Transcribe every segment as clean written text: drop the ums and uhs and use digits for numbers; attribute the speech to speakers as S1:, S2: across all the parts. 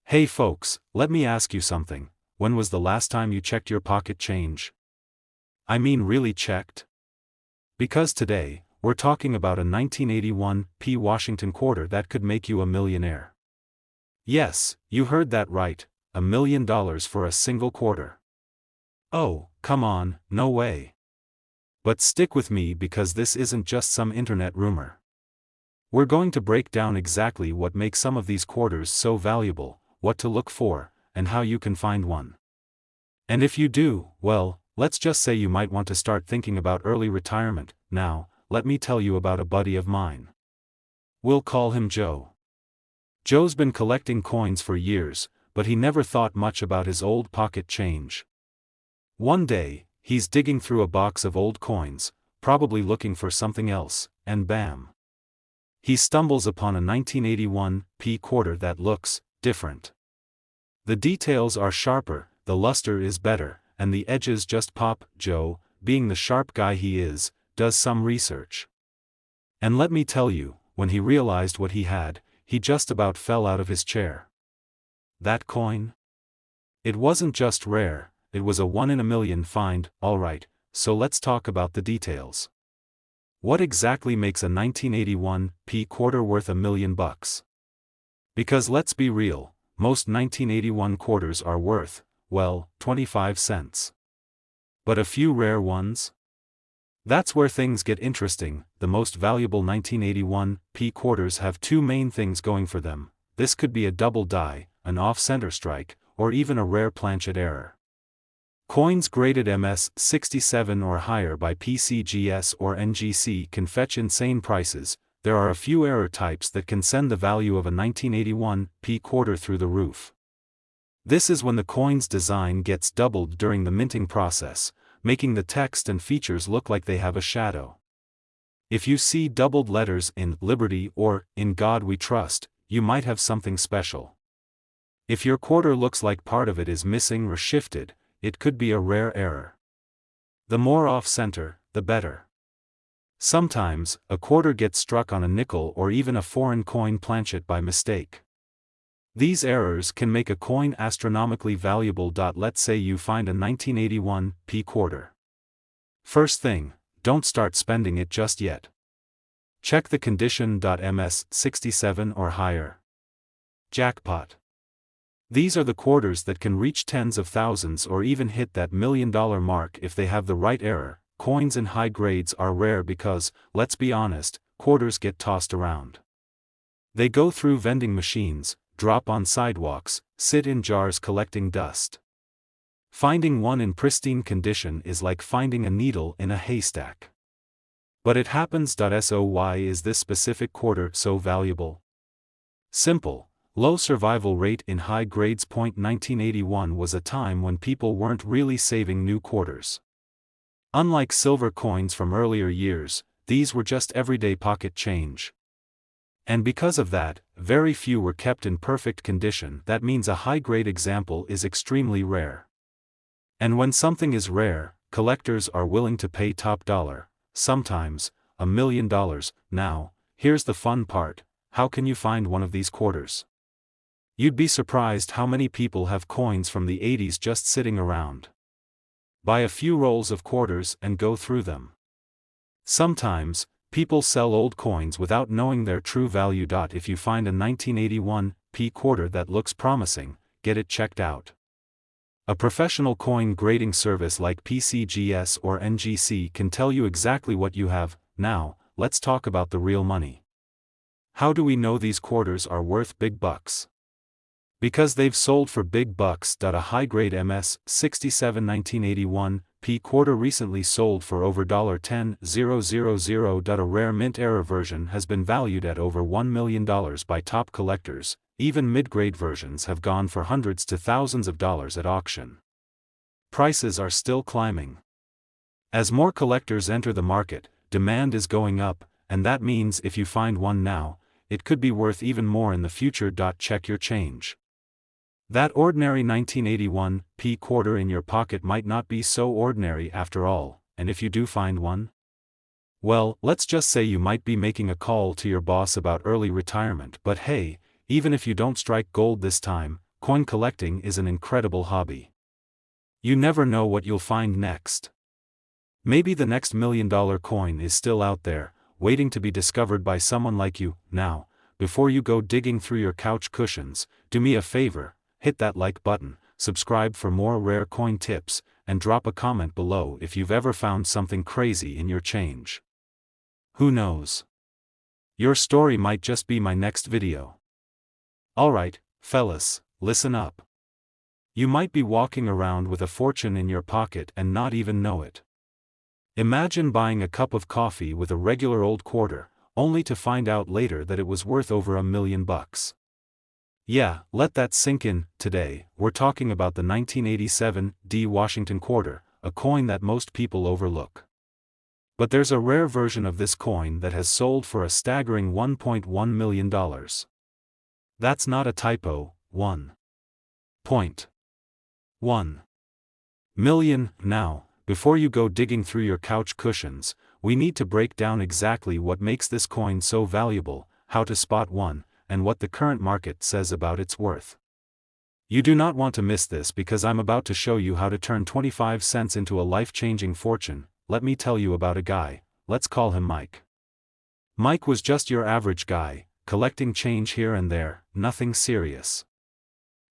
S1: Hey folks, let me ask you something. When was the last time you checked your pocket change? I mean really checked? Because today, we're talking about a 1981 Washington quarter that could make you a millionaire. Yes, you heard that right, $1 million for a single quarter. Oh, come on, no way. But stick with me because this isn't just some internet rumor. We're going to break down exactly what makes some of these quarters so valuable, what to look for, and how you can find one. And if you do, well, let's just say you might want to start thinking about early retirement. Now, let me tell you about a buddy of mine. We'll call him Joe. Joe's been collecting coins for years, but he never thought much about his old pocket change. One day, he's digging through a box of old coins, probably looking for something else, and bam! He stumbles upon a 1981 quarter that looks different. The details are sharper, the luster is better, and the edges just pop. Joe, being the sharp guy he is, does some research. And let me tell you, when he realized what he had, he just about fell out of his chair. That coin? It wasn't just rare, it was a 1 in a million find. Alright, so let's talk about the details. What exactly makes a 1981 quarter worth $1 million? Because let's be real, most 1981 quarters are worth, well, 25 cents. But a few rare ones? That's where things get interesting. The most valuable 1981 quarters have two main things going for them. This could be a double die, an off-center strike, or even a rare planchet error. Coins graded MS-67 or higher by PCGS or NGC can fetch insane prices. There are a few error types that can send the value of a 1981 quarter through the roof. This is when the coin's design gets doubled during the minting process, making the text and features look like they have a shadow. If you see doubled letters in Liberty or In God We Trust, you might have something special. If your quarter looks like part of it is missing or shifted, it could be a rare error. The more off-center, the better. Sometimes, a quarter gets struck on a nickel or even a foreign coin planchet by mistake. These errors can make a coin astronomically valuable. Let's say you find a 1981 quarter. First thing, don't start spending it just yet. Check the condition. MS-67 or higher. Jackpot. These are the quarters that can reach tens of thousands or even hit that $1 million mark if they have the right error. Coins in high grades are rare because, let's be honest, quarters get tossed around. They go through vending machines, drop on sidewalks, sit in jars collecting dust. Finding one in pristine condition is like finding a needle in a haystack. But it happens. So why is this specific quarter so valuable? Simple. Low survival rate in high grades. 1981 was a time when people weren't really saving new quarters. Unlike silver coins from earlier years, these were just everyday pocket change. And because of that, very few were kept in perfect condition. That means a high-grade example is extremely rare. And when something is rare, collectors are willing to pay top dollar, sometimes $1 million. Now, here's the fun part: how can you find one of these quarters? You'd be surprised how many people have coins from the 80s just sitting around. Buy a few rolls of quarters and go through them. Sometimes, people sell old coins without knowing their true value. If you find a 1981 quarter that looks promising, get it checked out. A professional coin grading service like PCGS or NGC can tell you exactly what you have. Now, let's talk about the real money. How do we know these quarters are worth big bucks? Because they've sold for big bucks. A high-grade MS-67 1981 quarter recently sold for over $10,000. A rare mint error version has been valued at over $1 million by top collectors. Even mid-grade versions have gone for hundreds to thousands of dollars at auction. Prices are still climbing. As more collectors enter the market, demand is going up, and that means if you find one now, it could be worth even more in the future. Check your change. That ordinary 1981 quarter in your pocket might not be so ordinary after all, and if you do find one? Well, let's just say you might be making a call to your boss about early retirement. But hey, even if you don't strike gold this time, coin collecting is an incredible hobby. You never know what you'll find next. Maybe the next $1 million coin is still out there, waiting to be discovered by someone like you. Now, before you go digging through your couch cushions, do me a favor, hit that like button, subscribe for more rare coin tips, and drop a comment below if you've ever found something crazy in your change. Who knows? Your story might just be my next video. Alright, fellas, listen up. You might be walking around with a fortune in your pocket and not even know it. Imagine buying a cup of coffee with a regular old quarter, only to find out later that it was worth over $1 million. Yeah, let that sink in. Today, we're talking about the 1987 D Washington quarter, a coin that most people overlook. But there's a rare version of this coin that has sold for a staggering $1.1 million. That's not a typo, $1.1 million. Now, before you go digging through your couch cushions, we need to break down exactly what makes this coin so valuable, how to spot one, and what the current market says about its worth. You do not want to miss this because I'm about to show you how to turn 25 cents into a life-changing fortune. Let me tell you about a guy, let's call him Mike. Mike was just your average guy, collecting change here and there, nothing serious.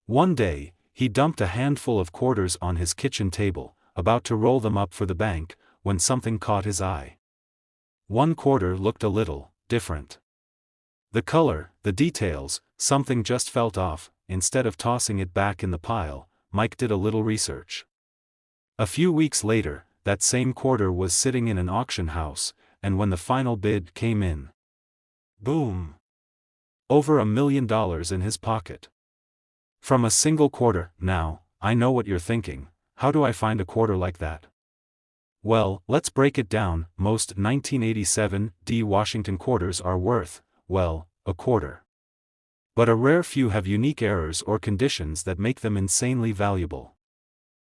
S1: One day, he dumped a handful of quarters on his kitchen table, about to roll them up for the bank, when something caught his eye. One quarter looked a little different. The color, the details, something just felt off. Instead of tossing it back in the pile, Mike did a little research. A few weeks later, that same quarter was sitting in an auction house, and when the final bid came in, boom! Over $1 million in his pocket. From a single quarter. Now, I know what you're thinking, how do I find a quarter like that? Well, let's break it down. Most 1987 D Washington quarters are worth, well, a quarter. But a rare few have unique errors or conditions that make them insanely valuable.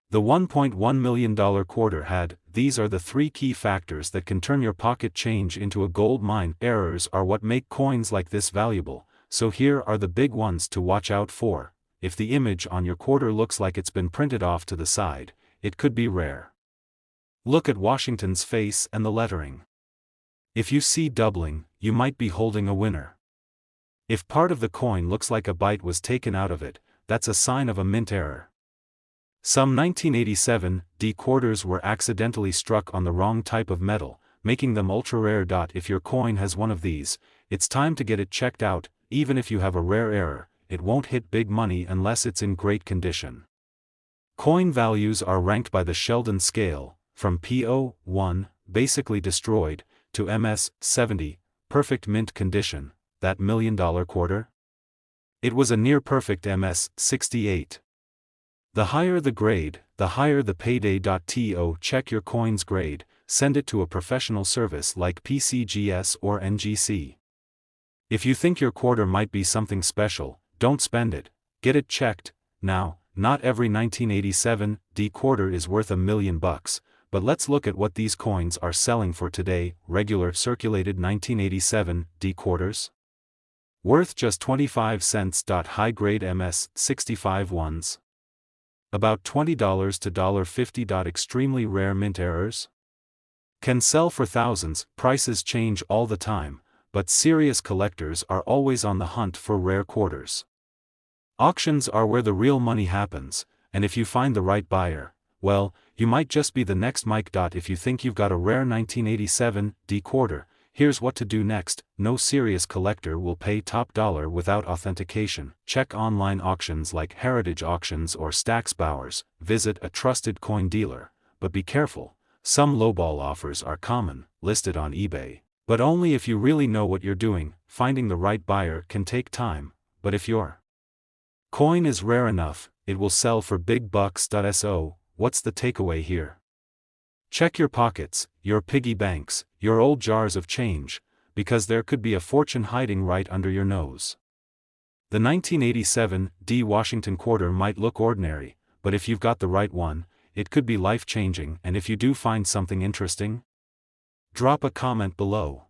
S1: The $1.1 million quarter had. These are the three key factors that can turn your pocket change into a gold mine. Errors are what make coins like this valuable, so here are the big ones to watch out for. If the image on your quarter looks like it's been printed off to the side, it could be rare. Look at Washington's face and the lettering. If you see doubling, you might be holding a winner. If part of the coin looks like a bite was taken out of it, that's a sign of a mint error. Some 1987 D quarters were accidentally struck on the wrong type of metal, making them ultra-rare. If your coin has one of these, it's time to get it checked out. Even if you have a rare error, it won't hit big money unless it's in great condition. Coin values are ranked by the Sheldon scale, from P.O. 1, basically destroyed, to MS. 70, perfect mint condition. That $1 million quarter? It was a near-perfect MS. 68. The higher the grade, the higher the payday. To check your coin's grade, send it to a professional service like PCGS or NGC. If you think your quarter might be something special, don't spend it, get it checked. Now, not every 1987 D quarter is worth $1 million, but let's look at what these coins are selling for today. Regular circulated 1987 D quarters? Worth just 25 cents. High-grade MS. 65 ones? About $20 to $50. Extremely rare mint errors? Can sell for thousands. Prices change all the time, but serious collectors are always on the hunt for rare quarters. Auctions are where the real money happens, and if you find the right buyer, well, you might just be the next Mike. If you think you've got a rare 1987 D quarter, here's what to do next. No serious collector will pay top dollar without authentication. Check online auctions like Heritage Auctions or Stack's Bowers. Visit a trusted coin dealer, but be careful. Some lowball offers are common, listed on eBay, but only if you really know what you're doing. Finding the right buyer can take time, but if your coin is rare enough, it will sell for big bucks. So, what's the takeaway here? Check your pockets, your piggy banks, your old jars of change, because there could be a fortune hiding right under your nose. The 1987 D Washington quarter might look ordinary, but if you've got the right one, it could be life-changing. And if you do find something interesting, drop a comment below.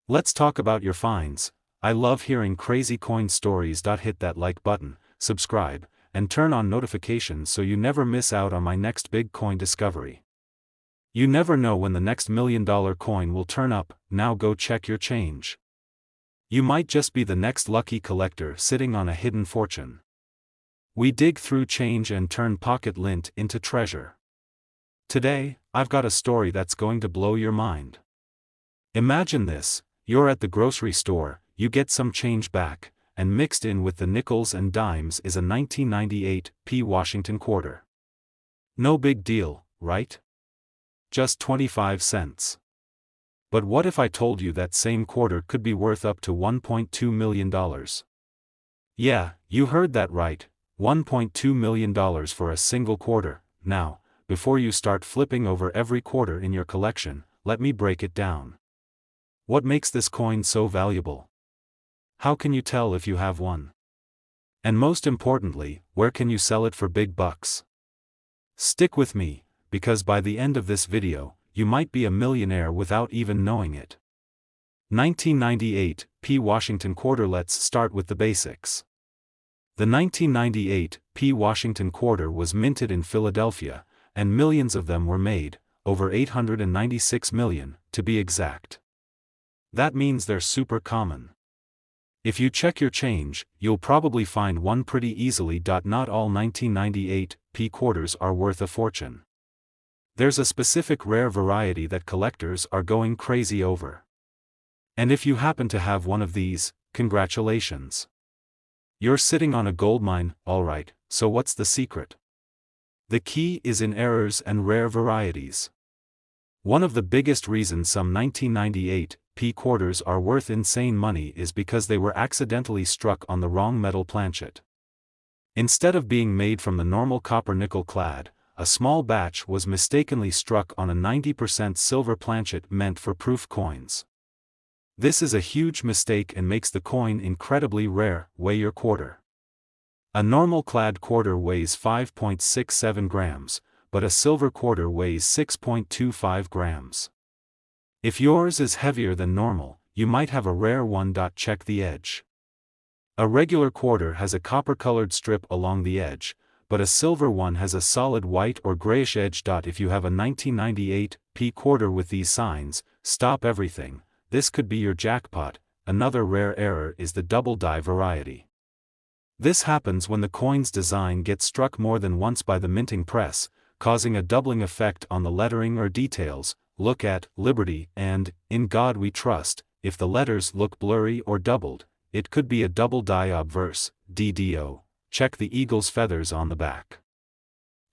S1: Let's talk about your finds. I love hearing crazy coin stories. Hit that like button, subscribe, and turn on notifications so you never miss out on my next big coin discovery. You never know when the next $1 million coin will turn up. Now go check your change. You might just be the next lucky collector sitting on a hidden fortune. We dig through change and turn pocket lint into treasure. Today, I've got a story that's going to blow your mind. Imagine this: you're at the grocery store, you get some change back, and mixed in with the nickels and dimes is a 1998 Washington quarter. No big deal, right? Just 25 cents. But what if I told you that same quarter could be worth up to $1.2 million? Yeah, you heard that right, $1.2 million for a single quarter. Now, before you start flipping over every quarter in your collection, let me break it down. What makes this coin so valuable? How can you tell if you have one? And most importantly, where can you sell it for big bucks? Stick with me, because by the end of this video, you might be a millionaire without even knowing it. 1998 Washington quarter. Let's start with the basics. The 1998 Washington quarter was minted in Philadelphia, and millions of them were made, over 896 million, to be exact. That means they're super common. If you check your change, you'll probably find one pretty easily. Not all 1998 quarters are worth a fortune. There's a specific rare variety that collectors are going crazy over. And if you happen to have one of these, congratulations. You're sitting on a goldmine. Alright, so what's the secret? The key is in errors and rare varieties. One of the biggest reasons some 1998 quarters are worth insane money is because they were accidentally struck on the wrong metal planchet. Instead of being made from the normal copper nickel clad, a small batch was mistakenly struck on a 90% silver planchet meant for proof coins. This is a huge mistake and makes the coin incredibly rare. Weigh your quarter. A normal clad quarter weighs 5.67 grams, but a silver quarter weighs 6.25 grams. If yours is heavier than normal, you might have a rare one. Check the edge. A regular quarter has a copper-colored strip along the edge, but a silver one has a solid white or grayish edge. If you have a 1998 quarter with these signs, stop everything. This could be your jackpot. Another rare error is the double die variety. This happens when the coin's design gets struck more than once by the minting press, causing a doubling effect on the lettering or details. Look at Liberty and In God We Trust. If the letters look blurry or doubled, it could be a double die obverse, DDO. Check the eagle's feathers on the back.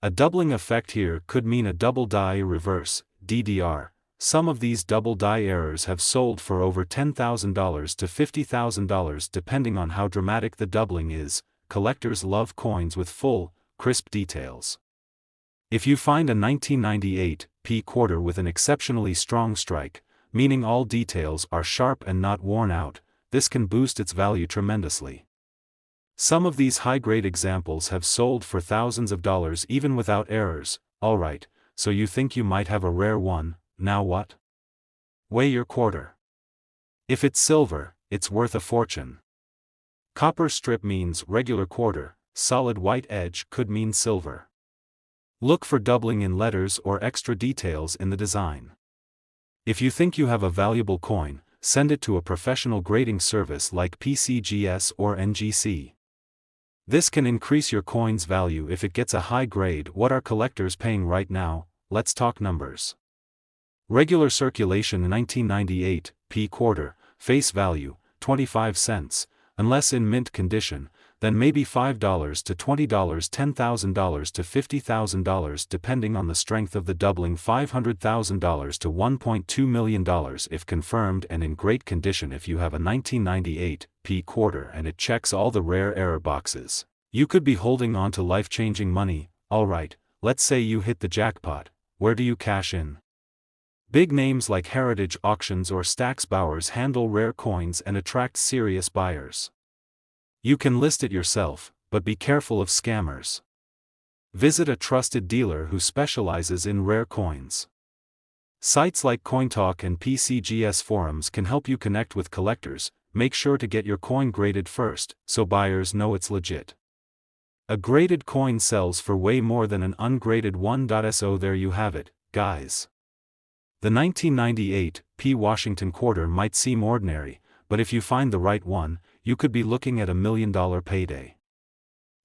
S1: A doubling effect here could mean a double die reverse, DDR. Some of these double die errors have sold for over $10,000 to $50,000 depending on how dramatic the doubling is. Collectors love coins with full, crisp details. If you find a 1998 quarter with an exceptionally strong strike, meaning all details are sharp and not worn out, this can boost its value tremendously. Some of these high-grade examples have sold for thousands of dollars even without errors. Alright, so you think you might have a rare one. Now what? Weigh your quarter. If it's silver, it's worth a fortune. Copper strip means regular quarter, solid white edge could mean silver. Look for doubling in letters or extra details in the design. If you think you have a valuable coin, send it to a professional grading service like PCGS or NGC. This can increase your coin's value if it gets a high grade. What are collectors paying right now? Let's talk numbers. Regular circulation 1998 quarter, face value, 25 cents, unless in mint condition, then maybe $5 to $20, $10,000 to $50,000 depending on the strength of the doubling, $500,000 to $1.2 million if confirmed and in great condition. If you have a 1998 quarter and it checks all the rare error boxes, you could be holding on to life-changing money. Alright, let's say you hit the jackpot. Where do you cash in? Big names like Heritage Auctions or Stack's Bowers handle rare coins and attract serious buyers. You can list it yourself, but be careful of scammers. Visit a trusted dealer who specializes in rare coins. Sites like CoinTalk and PCGS forums can help you connect with collectors. Make sure to get your coin graded first, so buyers know it's legit. A graded coin sells for way more than an ungraded one. So there you have it, guys. The 1998 P Washington quarter might seem ordinary, but if you find the right one, you could be looking at $1 million payday.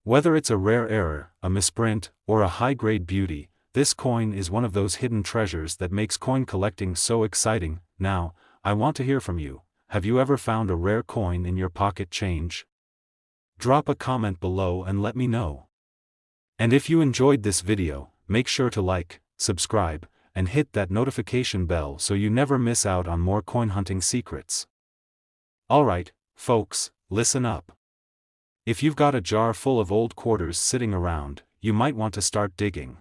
S1: Whether it's a rare error, a misprint, or a high-grade beauty, this coin is one of those hidden treasures that makes coin collecting so exciting. Now, I want to hear from you. Have you ever found a rare coin in your pocket change? Drop a comment below and let me know. And if you enjoyed this video, make sure to like, subscribe, and hit that notification bell so you never miss out on more coin hunting secrets. Alright, folks, listen up. If you've got a jar full of old quarters sitting around, you might want to start digging.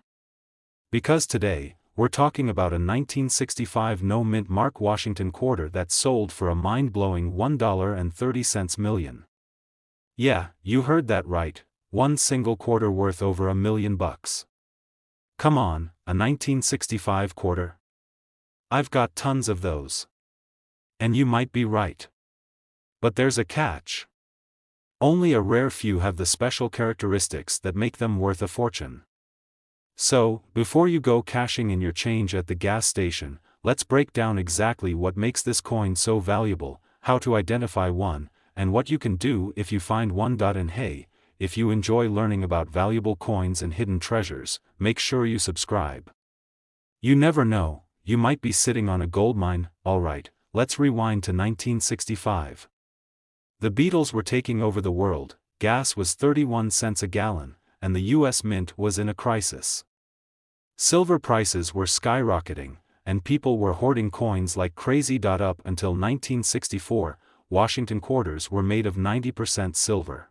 S1: Because today, we're talking about a 1965 no-mint Mark Washington quarter that sold for a mind-blowing $1.30 million. Yeah, you heard that right, one single quarter worth over $1 million. Come on, a 1965 quarter? I've got tons of those. And you might be right. But there's a catch. Only a rare few have the special characteristics that make them worth a fortune. So, before you go cashing in your change at the gas station, let's break down exactly what makes this coin so valuable, how to identify one, and what you can do if you find one. And hey, if you enjoy learning about valuable coins and hidden treasures, make sure you subscribe. You never know, you might be sitting on a goldmine. Alright, let's rewind to 1965. The Beatles were taking over the world, gas was 31 cents a gallon, and the US Mint was in a crisis. Silver prices were skyrocketing, and people were hoarding coins like crazy. Up until 1964, Washington quarters were made of 90% silver.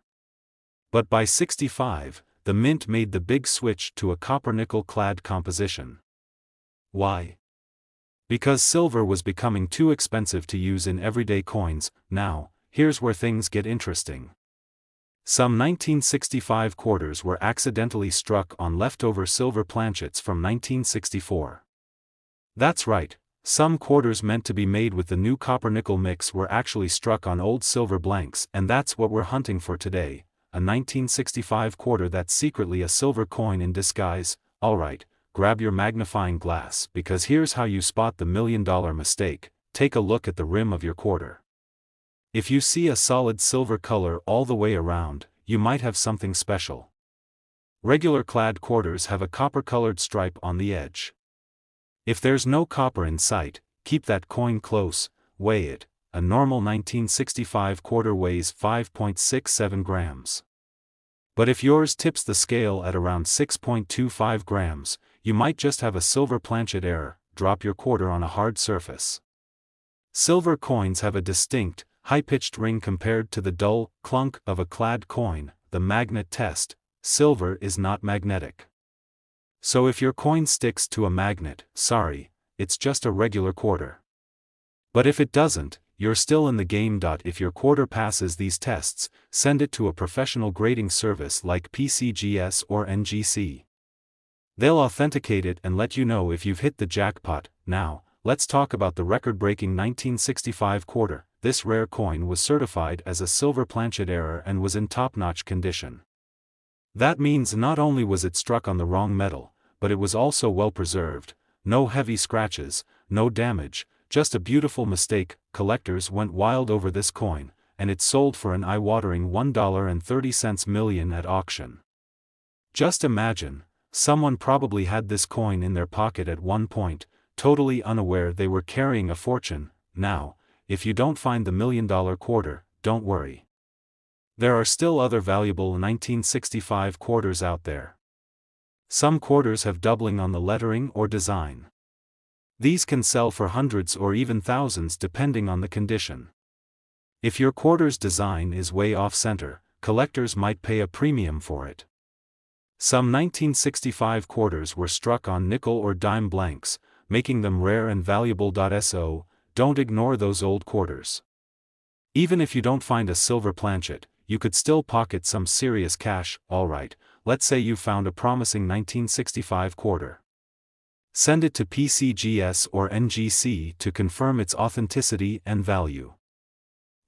S1: But by '65, the Mint made the big switch to a copper-nickel clad composition. Why? Because silver was becoming too expensive to use in everyday coins. Now, here's where things get interesting. Some 1965 quarters were accidentally struck on leftover silver planchets from 1964. That's right, some quarters meant to be made with the new copper-nickel mix were actually struck on old silver blanks, and that's what we're hunting for today, a 1965 quarter that's secretly a silver coin in disguise. Alright, grab your magnifying glass because here's how you spot the $1 million mistake. Take a look at the rim of your quarter. If you see a solid silver color all the way around, you might have something special. Regular clad quarters have a copper-colored stripe on the edge. If there's no copper in sight, keep that coin close, weigh it. A normal 1965 quarter weighs 5.67 grams. But if yours tips the scale at around 6.25 grams, you might just have a silver planchet error. Drop your quarter on a hard surface. Silver coins have a distinct, high-pitched ring compared to the dull clunk of a clad coin, the magnet test. Silver is not magnetic. So if your coin sticks to a magnet, sorry, it's just a regular quarter. But if it doesn't, you're still in the game. If your quarter passes these tests, send it to a professional grading service like PCGS or NGC. They'll authenticate it and let you know if you've hit the jackpot. Now, let's talk about the record-breaking 1965 quarter. This rare coin was certified as a silver planchet error and was in top-notch condition. That means not only was it struck on the wrong metal, but it was also well preserved. No heavy scratches, no damage, just a beautiful mistake. Collectors went wild over this coin, and it sold for an eye-watering $1.30 million at auction. Just imagine, someone probably had this coin in their pocket at one point, totally unaware they were carrying a fortune. Now, if you don't find the $1 million quarter, don't worry. There are still other valuable 1965 quarters out there. Some quarters have doubling on the lettering or design. These can sell for hundreds or even thousands depending on the condition. If your quarter's design is way off-center, collectors might pay a premium for it. Some 1965 quarters were struck on nickel or dime blanks, making them rare and valuable. So, don't ignore those old quarters. Even if you don't find a silver planchet, you could still pocket some serious cash. Alright, let's say you found a promising 1965 quarter. Send it to PCGS or NGC to confirm its authenticity and value.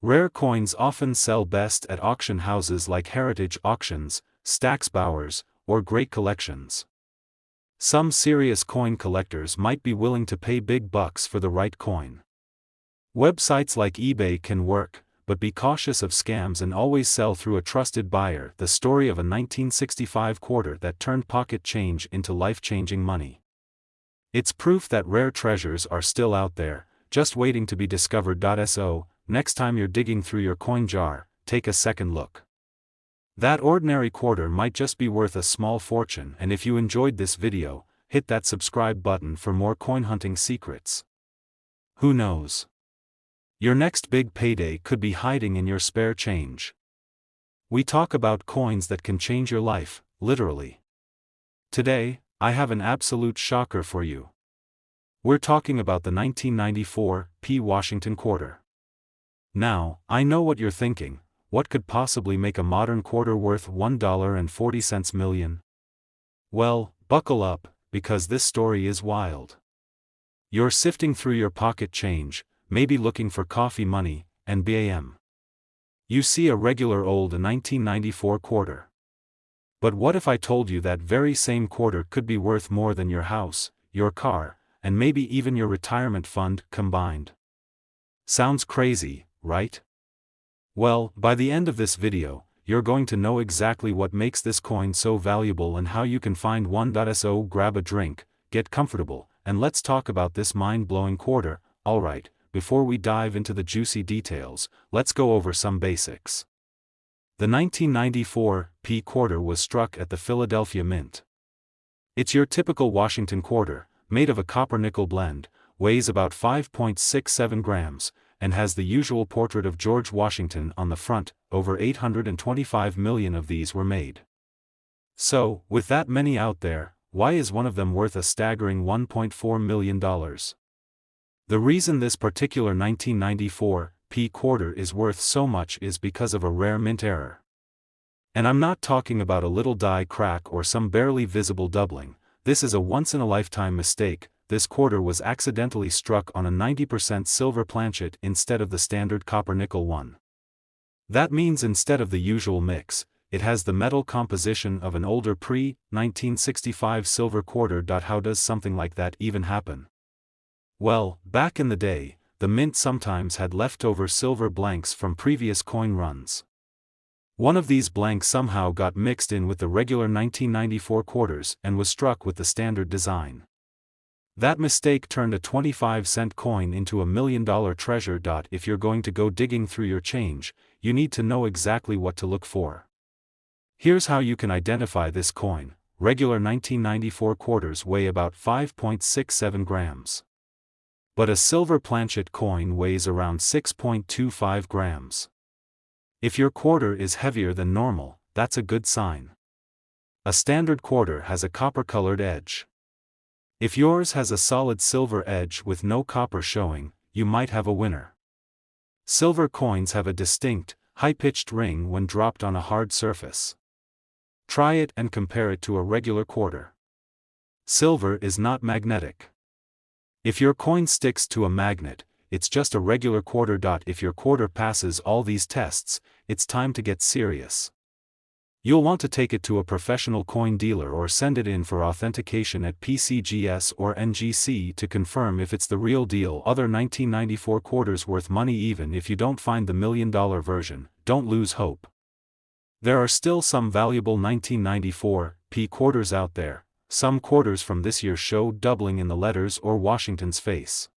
S1: Rare coins often sell best at auction houses like Heritage Auctions, Stax Bowers, or great collections. Some serious coin collectors might be willing to pay big bucks for the right coin. Websites like eBay can work, but be cautious of scams and always sell through a trusted buyer. The story of a 1965 quarter that turned pocket change into life-changing money. It's proof that rare treasures are still out there, just waiting to be discovered. So, next time you're digging through your coin jar, take a second look. That ordinary quarter might just be worth a small fortune, and if you enjoyed this video, hit that subscribe button for more coin hunting secrets. Who knows? Your next big payday could be hiding in your spare change. We talk about coins that can change your life, literally. Today, I have an absolute shocker for you. We're talking about the 1994 Washington quarter. Now, I know what you're thinking. What could possibly make a modern quarter worth $1.40 million? Well, buckle up, because this story is wild. You're sifting through your pocket change, maybe looking for coffee money, and bam. You see a regular old 1994 quarter. But what if I told you that very same quarter could be worth more than your house, your car, and maybe even your retirement fund combined? Sounds crazy, right? Well, by the end of this video, you're going to know exactly what makes this coin so valuable and how you can find one. So grab a drink, get comfortable, and let's talk about this mind-blowing quarter. Alright, before we dive into the juicy details, let's go over some basics. The 1994 quarter was struck at the Philadelphia Mint. It's your typical Washington quarter, made of a copper-nickel blend, weighs about 5.67 grams, and has the usual portrait of George Washington on the front. Over 825 million of these were made. So, with that many out there, why is one of them worth a staggering $1.4 million? The reason this particular 1994 quarter is worth so much is because of a rare mint error. And I'm not talking about a little die crack or some barely visible doubling. This is a once-in-a-lifetime mistake. This quarter was accidentally struck on a 90% silver planchet instead of the standard copper-nickel one. That means instead of the usual mix, it has the metal composition of an older pre-1965 silver quarter. How does something like that even happen? Well, back in the day, the mint sometimes had leftover silver blanks from previous coin runs. One of these blanks somehow got mixed in with the regular 1994 quarters and was struck with the standard design. That mistake turned a 25-cent coin into $1 million treasure. If you're going to go digging through your change, you need to know exactly what to look for. Here's how you can identify this coin. Regular 1994 quarters weigh about 5.67 grams. But a silver planchet coin weighs around 6.25 grams. If your quarter is heavier than normal, that's a good sign. A standard quarter has a copper-colored edge. If yours has a solid silver edge with no copper showing, you might have a winner. Silver coins have a distinct, high-pitched ring when dropped on a hard surface. Try it and compare it to a regular quarter. Silver is not magnetic. If your coin sticks to a magnet, it's just a regular quarter. If your quarter passes all these tests, it's time to get serious. You'll want to take it to a professional coin dealer or send it in for authentication at PCGS or NGC to confirm if it's the real deal. Other 1994 quarters worth money. Even if you don't find the $1 million version, don't lose hope. There are still some valuable 1994 quarters out there. Some quarters from this year show doubling in the letters or Washington's face.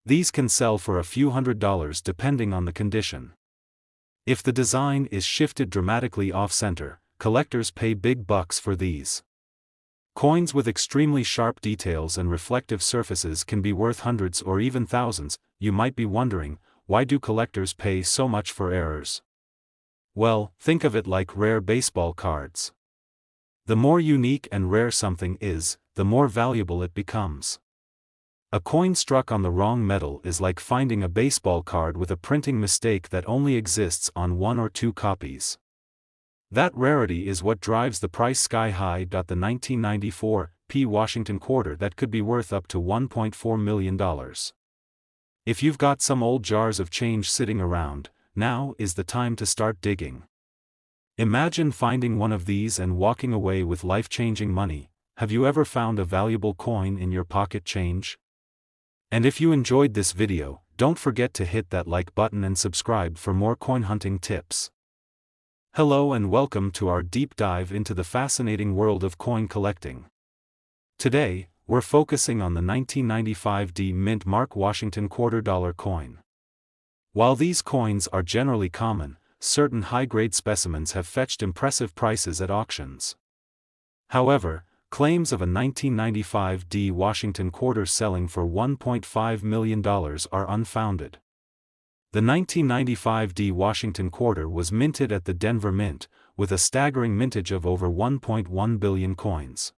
S1: These can sell for a few $100s depending on the condition. If the design is shifted dramatically off-center, collectors pay big bucks for these. Coins with extremely sharp details and reflective surfaces can be worth hundreds or even thousands. You might be wondering, why do collectors pay so much for errors? Well, think of it like rare baseball cards. The more unique and rare something is, the more valuable it becomes. A coin struck on the wrong metal is like finding a baseball card with a printing mistake that only exists on 1 or 2 copies. That rarity is what drives the price sky high. The 1994 Washington quarter that could be worth up to $1.4 million. If you've got some old jars of change sitting around, now is the time to start digging. Imagine finding one of these and walking away with life-changing money. Have you ever found a valuable coin in your pocket change? And if you enjoyed this video, don't forget to hit that like button and subscribe for more coin hunting tips. Hello and welcome to our deep dive into the fascinating world of coin collecting. Today, we're focusing on the 1995 D Mint Mark Washington $quarter coin. While these coins are generally common, certain high-grade specimens have fetched impressive prices at auctions. However, claims of a 1995 D Washington quarter selling for $1.5 million are unfounded. The 1995 D Washington quarter was minted at the Denver Mint, with a staggering mintage of over 1.1 billion coins.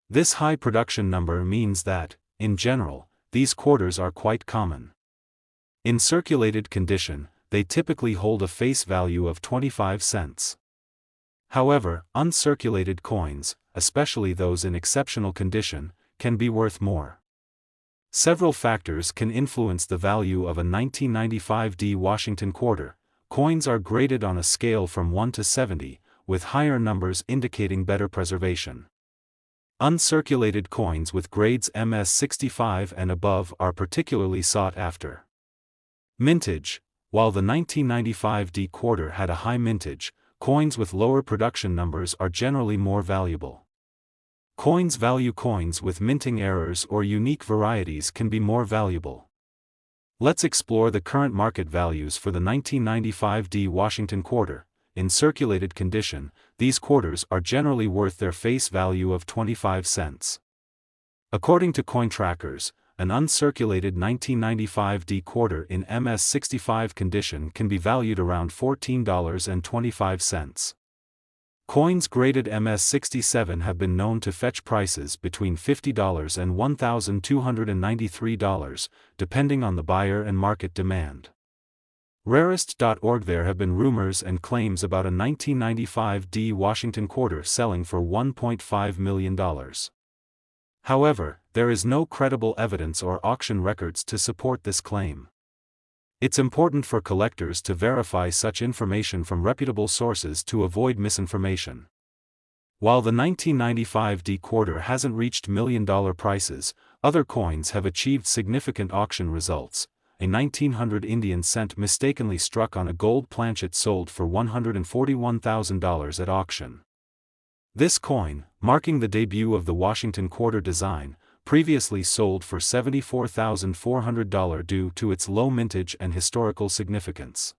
S1: This high production number means that, in general, these quarters are quite common. In circulated condition, they typically hold a face value of 25 cents. However, uncirculated coins, especially those in exceptional condition, can be worth more. Several factors can influence the value of a 1995 D Washington quarter. Coins are graded on a scale from 1 to 70, with higher numbers indicating better preservation. Uncirculated coins with grades MS65 and above are particularly sought after. Mintage. While the 1995 D quarter had a high mintage, coins with lower production numbers are generally more valuable. Coins with minting errors or unique varieties can be more valuable. Let's explore the current market values for the 1995 D Washington quarter. In circulated condition, these quarters are generally worth their face value of 25 cents. According to coin trackers, an uncirculated 1995 D quarter in MS65 condition can be valued around $14.25. Coins graded MS67 have been known to fetch prices between $50 and $1,293, depending on the buyer and market demand. Rarest.org. There have been rumors and claims about a 1995 D Washington quarter selling for $1.5 million. However, there is no credible evidence or auction records to support this claim. It's important for collectors to verify such information from reputable sources to avoid misinformation. While the 1995 D quarter hasn't reached million-dollar prices, other coins have achieved significant auction results. A 1900 Indian cent mistakenly struck on a gold planchet sold for $141,000 at auction. This coin, marking the debut of the Washington quarter design, previously sold for $74,400 due to its low mintage and historical significance.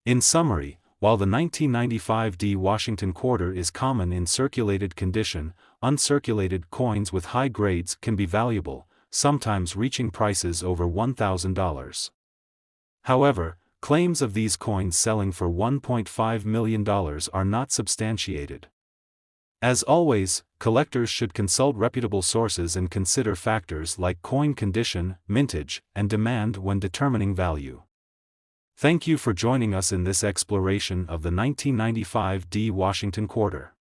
S1: In summary, while the 1995 D Washington quarter is common in circulated condition, uncirculated coins with high grades can be valuable, sometimes reaching prices over $1,000. However, claims of these coins selling for $1.5 million are not substantiated. As always, collectors should consult reputable sources and consider factors like coin condition, mintage, and demand when determining value. Thank you for joining us in this exploration of the 1995 D Washington quarter.